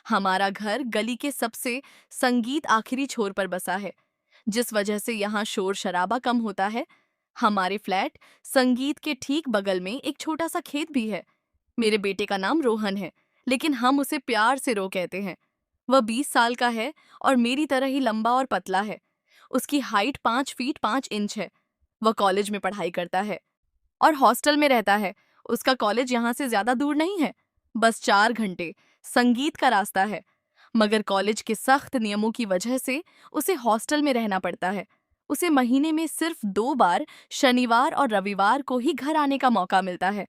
हमारा घर गली के सबसे संगीत आखिरी छोर पर बसा है, जिस वजह से यहाँ शोर शराबा कम होता है। हमारे फ्लैट संगीत के ठीक बगल में एक छोटा सा खेत भी है। मेरे बेटे का नाम रोहन है, लेकिन हम उसे प्यार से रो कहते हैं। वह 20 साल का है और मेरी तरह ही लंबा और पतला है। उसकी हाइट 5 फीट 5 इंच है। वह कॉलेज में पढ़ाई करता है और हॉस्टल में रहता है। उसका कॉलेज यहाँ से ज्यादा दूर नहीं है, बस 4 घंटे संगीत का रास्ता है। मगर कॉलेज के सख्त नियमों की वजह से उसे हॉस्टल में रहना पड़ता है। उसे महीने में सिर्फ 2 बार, शनिवार और रविवार को ही घर आने का मौका मिलता है।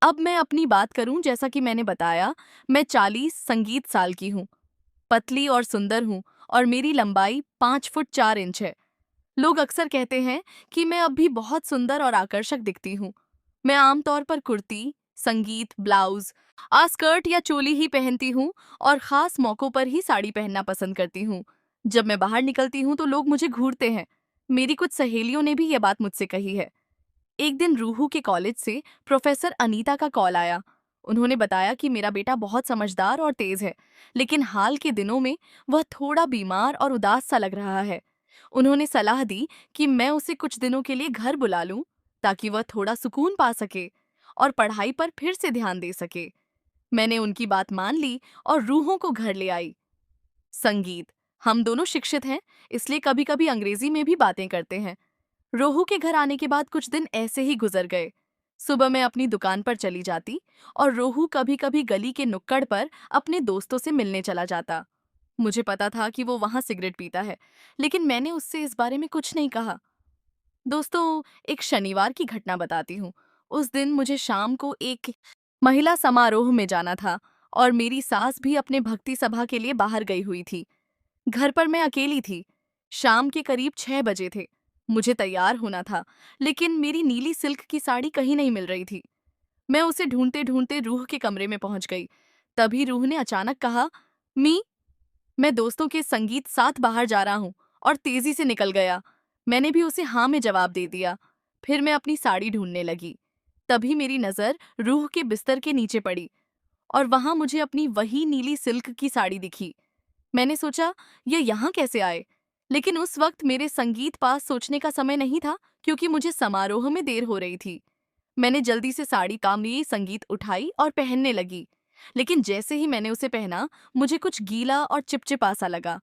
अब मैं अपनी बात करूं, जैसा कि मैंने बताया, मैं 40 संगीत साल की हूँ, पतली और सुंदर हूँ और मेरी लंबाई 5 फुट 4 इंच है। लोग अक्सर कहते हैं कि मैं अब भी बहुत सुंदर और आकर्षक दिखती हूँ। मैं आमतौर पर कुर्ती, संगीत, ब्लाउज, स्कर्ट या चोली ही पहनती हूँ और खास मौकों पर ही साड़ी पहनना पसंद करती हूँ। जब मैं बाहर निकलती हूँ तो लोग मुझे घूरते हैं। मेरी कुछ सहेलियों ने भी ये बात मुझसे कही है। एक दिन रूहू के कॉलेज से प्रोफेसर अनीता का कॉल आया। उन्होंने बताया कि मेरा बेटा बहुत समझदार और तेज है, लेकिन हाल के दिनों में वह थोड़ा बीमार और उदास सा लग रहा है। उन्होंने सलाह दी कि मैं उसे कुछ दिनों के लिए घर बुला लूं, ताकि वह थोड़ा सुकून पा सके और पढ़ाई पर फिर से ध्यान दे सके। मैंने उनकी बात मान ली और रूहों को घर ले आई। संगीत, हम दोनों शिक्षित हैं, इसलिए कभी कभी अंग्रेजी में भी बातें करते हैं। रोहू के घर आने के बाद कुछ दिन ऐसे ही गुजर गए। सुबह मैं अपनी दुकान पर चली जाती और रोहू कभी कभी गली के नुक्कड़ पर अपने दोस्तों से मिलने चला जाता। मुझे पता था कि वो वहां सिगरेट पीता है, लेकिन मैंने उससे इस बारे में कुछ नहीं कहा। दोस्तों, एक शनिवार की घटना बताती हूँ। उस दिन मुझे शाम को एक महिला समारोह में जाना था और मेरी सास भी अपने भक्ति सभा के लिए बाहर गई हुई थी। घर पर मैं अकेली थी। शाम के करीब 6 बजे थे। मुझे तैयार होना था, लेकिन मेरी नीली सिल्क की साड़ी कहीं नहीं मिल रही थी। मैं उसे ढूंढते ढूंढते रूह के कमरे में पहुंच गई। तभी रूह ने अचानक कहा, मी, मैं दोस्तों के संगीत साथ बाहर जा रहा हूँ, और तेजी से निकल गया। मैंने भी उसे हाँ में जवाब दे दिया। फिर मैं अपनी साड़ी ढूंढने लगी। तभी मेरी नजर रूह के बिस्तर के नीचे पड़ी और वहां मुझे अपनी वही नीली सिल्क की साड़ी दिखी। मैंने सोचा, ये यहाँ कैसे आए? लेकिन उस वक्त मेरे संगीत पास सोचने का समय नहीं था, क्योंकि मुझे समारोह में देर हो रही थी। मैंने जल्दी से साड़ी कामनी संगीत उठाई और पहनने लगी। लेकिन जैसे ही मैंने उसे पहना, मुझे कुछ गीला और चिपचिपा सा लगा।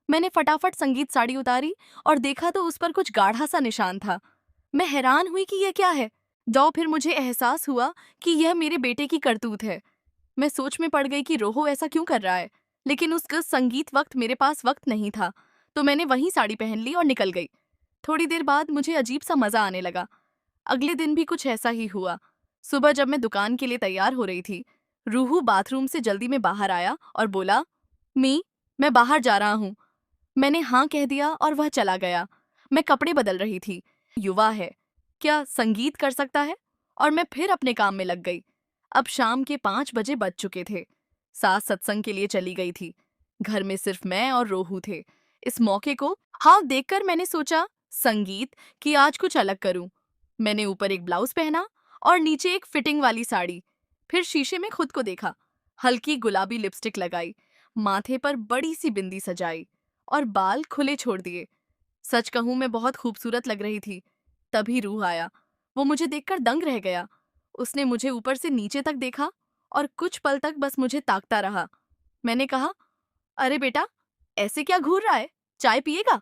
मैंने फटाफट संगीत साड़ी उतारी और देखा तो उस पर कुछ गाढ़ा सा निशान था। मैं हैरान हुई कि यह क्या है। फिर मुझे एहसास हुआ कि यह मेरे बेटे की करतूत है। मैं सोच में पड़ गई कि रोहो ऐसा क्यों कर रहा है। लेकिन उस संगीत वक्त मेरे पास वक्त नहीं था, तो मैंने वही साड़ी पहन ली और निकल गई। थोड़ी देर बाद मुझे अजीब सा मजा आने लगा। अगले दिन भी कुछ ऐसा ही हुआ। सुबह जब मैं दुकान के लिए तैयार हो रही थी, रूहू बाथरूम से जल्दी में बाहर आया और बोला, मी, मैं बाहर जा रहा हूँ। मैंने हाँ कह दिया और वह चला गया। मैं कपड़े बदल रही थी। युवा है, क्या संगीत कर सकता है? और मैं फिर अपने काम में लग गई। अब शाम के 5 बजे बज चुके थे। सास सत्संग के लिए चली गई थी। घर में सिर्फ मैं और रोहू थे। इस मौके को हाल देखकर मैंने सोचा, संगीत, कि आज कुछ अलग करूं। मैंने ऊपर एक ब्लाउज पहना और नीचे एक फिटिंग वाली साड़ी। फिर शीशे में खुद को देखा। हल्की गुलाबी लिपस्टिक लगाई, माथे पर बड़ी सी बिंदी सजाई और बाल खुले छोड़ दिए। सच कहूं, मैं बहुत खूबसूरत लग रही थी। तभी रूह आया। वो मुझे देखकर दंग रह गया। उसने मुझे ऊपर से नीचे तक देखा और कुछ पल तक बस मुझे ताकता रहा। मैंने कहा, अरे बेटा, ऐसे क्या घूर रहा है? चाय पिएगा?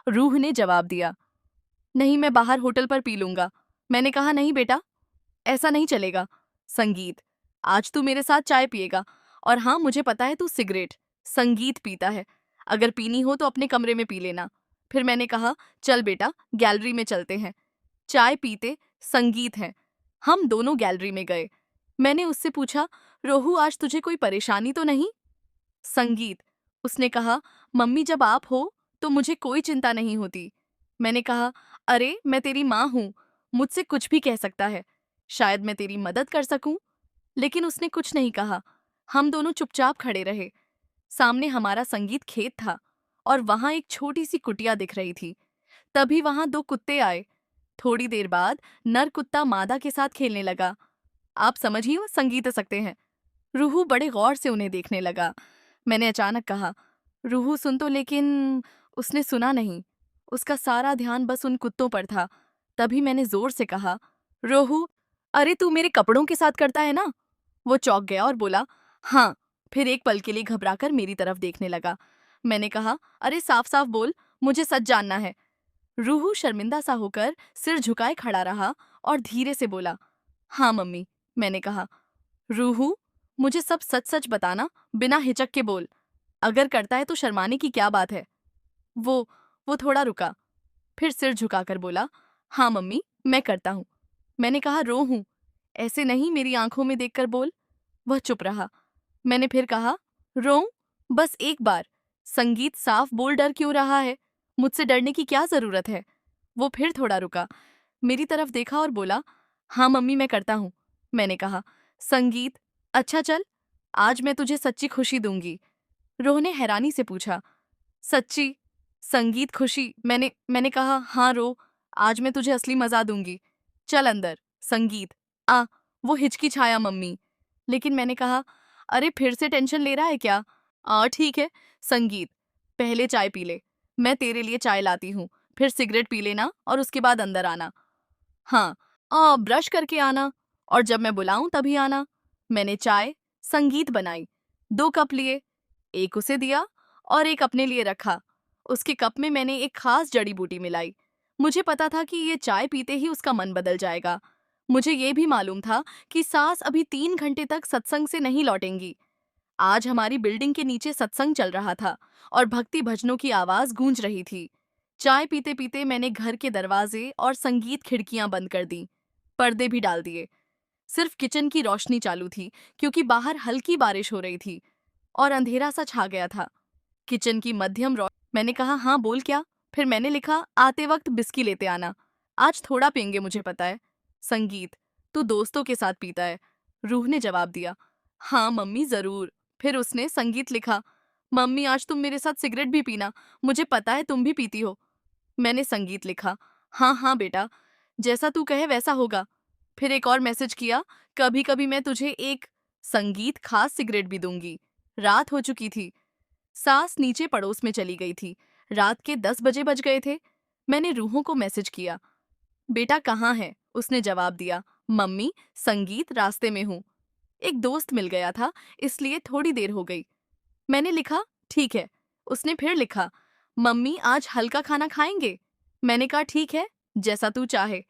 रूह ने जवाब दिया, नहीं, मैं बाहर होटल पर पी लूंगा। मैंने कहा, नहीं बेटा, ऐसा नहीं चलेगा। संगीत, आज तू मेरे साथ चाय पिएगा। और हाँ, मुझे पता है तू सिगरेट संगीत पीता है। अगर पीनी हो तो अपने कमरे में पी लेना। फिर मैंने कहा, चल बेटा, गैलरी में चलते हैं। चाय पीते संगीत है। हम दोनों गैलरी में गए। मैंने उससे पूछा, रोहू, आज तुझे कोई परेशानी तो नहीं? संगीत, उसने कहा, मम्मी, जब आप हो तो मुझे कोई चिंता नहीं होती। मैंने कहा, अरे, मैं तेरी माँ हूँ, मुझसे कुछ भी कह सकता है। शायद मैं तेरी मदद कर सकूं। लेकिन उसने कुछ नहीं कहा। हम दोनों चुपचाप खड़े रहे। सामने हमारा संगीत खेत था और वहां एक छोटी सी कुटिया दिख रही थी। तभी वहां 2 कुत्ते आए। थोड़ी देर बाद नर कुत्ता मादा के साथ खेलने लगा। आप समझ ही संगीत सकते हैं। रूहू बड़े गौर से उन्हें देखने लगा। मैंने अचानक कहा, रूहू सुन तो, लेकिन उसने सुना नहीं। उसका सारा ध्यान बस उन कुत्तों पर था। तभी मैंने जोर से कहा, रोहू, अरे तू मेरे कपड़ों के साथ करता है ना? वो चौंक गया और बोला, हाँ। फिर एक पल के लिए घबराकर मेरी तरफ देखने लगा। मैंने कहा, अरे साफ साफ बोल, मुझे सच जानना है। रूहू शर्मिंदा सा होकर सिर झुकाए खड़ा रहा और धीरे से बोला, हाँ मम्मी। मैंने कहा, रूहू, मुझे सब सच सच बताना, बिना हिचक के बोल। अगर करता है तो शर्माने की क्या बात है? वो वो थोड़ा रुका, फिर सिर झुकाकर बोला, हाँ मम्मी, मैं करता हूँ। मैंने कहा, रो हूँ, ऐसे नहीं, मेरी आंखों में देखकर बोल। वह चुप रहा। मैंने फिर कहा, रोऊं? बस एक बार। संगीत, साफ बोल, डर क्यों रहा है? मुझसे डरने की क्या जरूरत है? वो फिर थोड़ा रुका, मेरी तरफ देखा और बोला, हाँ मम्मी, मैं करता हूँ। मैंने कहा, संगीत, अच्छा चल, आज मैं तुझे सच्ची खुशी दूंगी। रोह ने हैरानी से पूछा, सच्ची? संगीत, खुशी? मैंने कहा, हाँ रो, आज मैं तुझे असली मजा दूंगी। चल अंदर। संगीत, आ। वो हिचकिचाया, मम्मी। लेकिन मैंने कहा, अरे फिर से टेंशन ले रहा है क्या? ठीक है। संगीत, पहले चाय पी ले, मैं तेरे लिए चाय लाती हूँ। फिर सिगरेट पी लेना और उसके बाद अंदर आना। हाँ, ब्रश करके आना, और जब मैं बुलाऊं तभी आना। मैंने चाय, संगीत बनाई, 2 कप लिए, एक उसे दिया और एक अपने लिए रखा। उसके कप में मैंने एक खास जड़ी बूटी मिलाई। मुझे पता था कि ये चाय पीते ही उसका मन बदल जाएगा। मुझे ये भी मालूम था कि सास अभी 3 घंटे तक सत्संग से नहीं लौटेंगी। आज हमारी बिल्डिंग के नीचे सत्संग चल रहा था और भक्ति भजनों की आवाज गूंज रही थी। चाय पीते पीते मैंने घर के दरवाजे और संगीत खिड़कियां बंद कर दी, पर्दे भी डाल दिए। सिर्फ किचन की रोशनी चालू थी, क्योंकि बाहर हल्की बारिश हो रही थी और अंधेरा सा छा गया था। किचन की मध्यम रोशनी। मैंने कहा, हाँ बोल, क्या? फिर मैंने लिखा, आते वक्त बिस्की लेते आना, आज थोड़ा पियेंगे, मुझे पता है। संगीत, तू दोस्तों के साथ पीता है। रूह ने जवाब दिया, हाँ मम्मी, जरूर। फिर उसने संगीत लिखा, मम्मी आज तुम मेरे साथ सिगरेट भी पीना, मुझे पता है तुम भी पीती हो। मैंने संगीत लिखा, हाँ हाँ बेटा, जैसा तू कहे वैसा होगा। फिर एक और मैसेज किया, कभी कभी मैं तुझे एक संगीत खास सिगरेट भी दूंगी। रात हो चुकी थी। सास नीचे पड़ोस में चली गई थी। रात के 10 बजे बज गए थे। मैंने रूहों को मैसेज किया, बेटा कहाँ है? उसने जवाब दिया, मम्मी, संगीत, रास्ते में हूँ। एक दोस्त मिल गया था, इसलिए थोड़ी देर हो गई। मैंने लिखा, ठीक है। उसने फिर लिखा, मम्मी आज हल्का खाना खाएंगे? मैंने कहा, ठीक है, जैसा तू चाहे।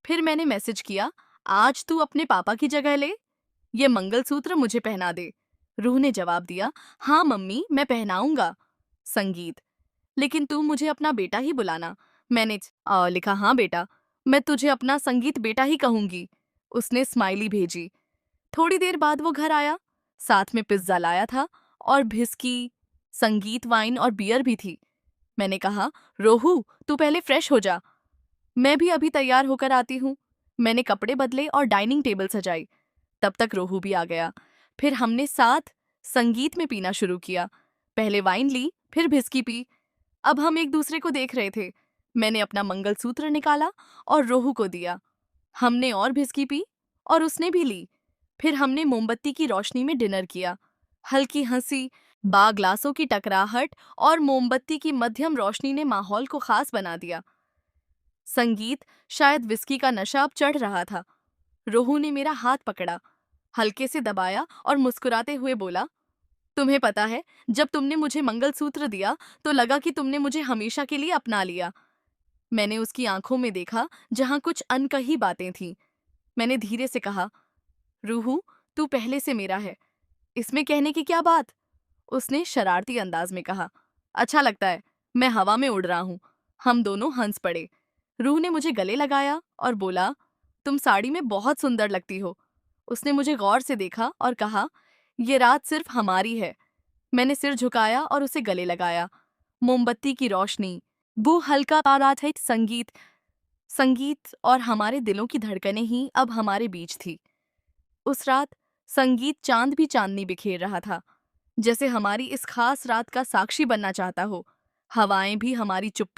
फिर मैंने मैसेज किया, आज तू अपने पापा की जगह ले, ये मंगलसूत्र मुझे पहना दे। रूह ने जवाब दिया, हाँ मम्मी, मैं पहनाऊंगा। संगीत, लेकिन तू मुझे अपना बेटा ही बुलाना। मैंने लिखा, हाँ बेटा, मैं तुझे अपना संगीत बेटा ही कहूंगी। उसने स्माइली भेजी। थोड़ी देर बाद वो घर आया, साथ में पिज्जा लाया था और भिस्की, संगीत, वाइन और बियर भी थी। मैंने कहा, रोहू तू पहले फ्रेश हो जा, मैं भी अभी तैयार होकर आती हूँ। मैंने कपड़े बदले और डाइनिंग टेबल सजाई। तब तक रोहू भी आ गया। फिर हमने साथ संगीत में पीना शुरू किया। पहले वाइन ली, फिर भिस्की पी। अब हम एक दूसरे को देख रहे थे। मैंने अपना मंगलसूत्र निकाला और रोहू को दिया। हमने और भिस्की पी और उसने भी ली। फिर हमने मोमबत्ती की रोशनी में डिनर किया। हल्की हंसी, बा ग्लासों की टकराहट और मोमबत्ती की मध्यम रोशनी ने माहौल को खास बना दिया। संगीत, शायद विस्की का नशा अब चढ़ रहा था। रोहू ने मेरा हाथ पकड़ा, हल्के से दबाया और मुस्कुराते हुए बोला, तुम्हें पता है, जब तुमने मुझे मंगलसूत्र दिया तो लगा कि तुमने मुझे हमेशा के लिए अपना लिया। मैंने उसकी आंखों में देखा, जहां कुछ अनकही बातें थीं। मैंने धीरे से कहा, रूहू, तू पहले से मेरा है, इसमें कहने की क्या बात? उसने शरारती अंदाज में कहा, अच्छा लगता है, मैं हवा में उड़ रहा हूं। हम दोनों हंस पड़े। रूह ने मुझे गले लगाया और बोला, तुम साड़ी में बहुत सुंदर लगती हो। उसने मुझे गौर से देखा और कहा, ये रात सिर्फ हमारी है। मैंने सिर झुकाया और उसे गले लगाया। मोमबत्ती की रोशनी, वो हल्का आराध है, संगीत, संगीत और हमारे दिलों की धड़कनें ही अब हमारे बीच थी। उस रात संगीत चांद भी चांदनी बिखेर रहा था, जैसे हमारी इस खास रात का साक्षी बनना चाहता हो। हवाएं भी हमारी चुप्पी